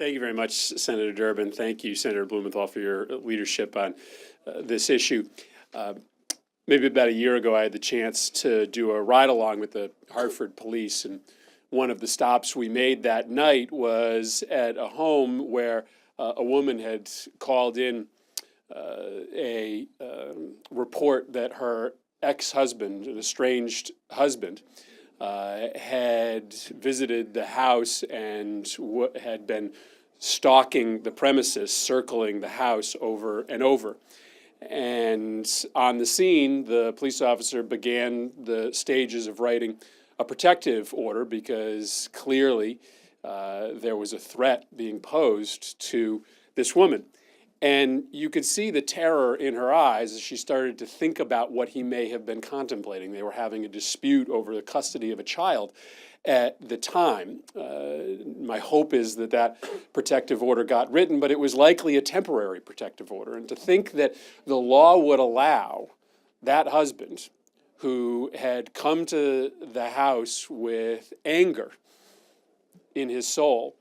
Thank you very much, Senator Durbin. Thank you, Senator Blumenthal, for your leadership on this issue. Maybe about a year ago, I had the chance to do a ride-along with the Hartford Police, and one of the stops we made that night was at a home where a woman had called in a report that her ex-husband, an estranged husband, had visited the house and had been stalking the premises, circling the house over and over. And on the scene, the police officer began the stages of writing a protective order because clearly there was a threat being posed to this woman. And you could see the terror in her eyes as she started to think about what he may have been contemplating. They were having a dispute over the custody of a child at the time. My hope is that that protective order got written, but it was likely a temporary protective order. And to think that the law would allow that husband, who had come to the house with anger in his soul,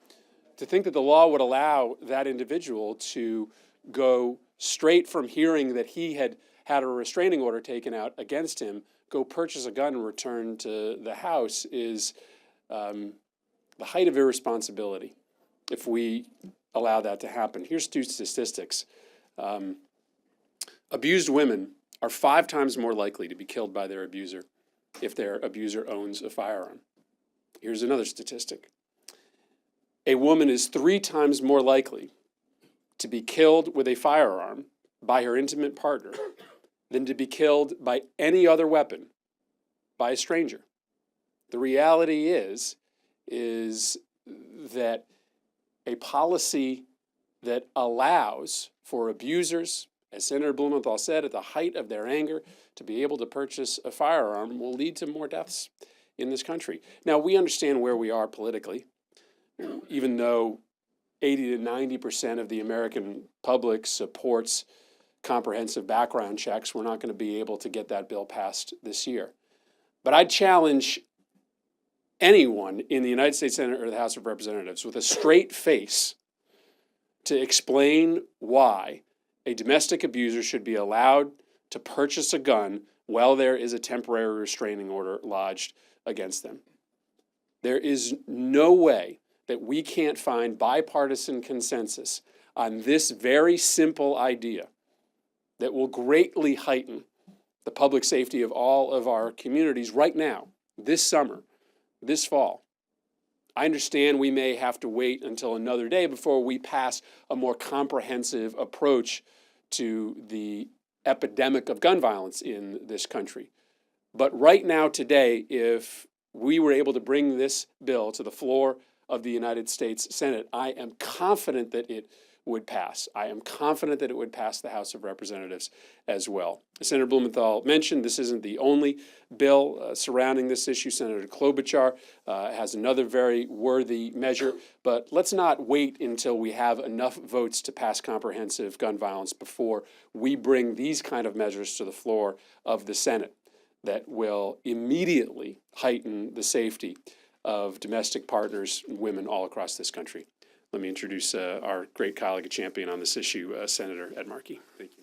to think that the law would allow that individual to go straight from hearing that he had had a restraining order taken out against him, go purchase a gun and return to the house is the height of irresponsibility if we allow that to happen. Here's two statistics. Abused women are 5 times more likely to be killed by their abuser if their abuser owns a firearm. Here's another statistic. A woman is 3 times more likely to be killed with a firearm by her intimate partner than to be killed by any other weapon by a stranger. The reality is that a policy that allows for abusers, as Senator Blumenthal said, at the height of their anger, to be able to purchase a firearm will lead to more deaths in this country. Now, we understand where we are politically. Even though 80 to 90% of the American public supports comprehensive background checks, we're not going to be able to get that bill passed this year. But I'd challenge anyone in the United States Senate or the House of Representatives with a straight face to explain why a domestic abuser should be allowed to purchase a gun while there is a temporary restraining order lodged against them. There is no way that we can't find bipartisan consensus on this very simple idea that will greatly heighten the public safety of all of our communities right now, this summer, this fall. I understand we may have to wait until another day before we pass a more comprehensive approach to the epidemic of gun violence in this country. But right now, today, if we were able to bring this bill to the floor of the United States Senate, I am confident that it would pass. I am confident that it would pass the House of Representatives as well. As Senator Blumenthal mentioned, this isn't the only bill surrounding this issue. Senator Klobuchar has another very worthy measure, but let's not wait until we have enough votes to pass comprehensive gun violence before we bring these kind of measures to the floor of the Senate that will immediately heighten the safety of domestic partners and women all across this country. Let me introduce our great colleague and champion on this issue, Senator Ed Markey. Thank you.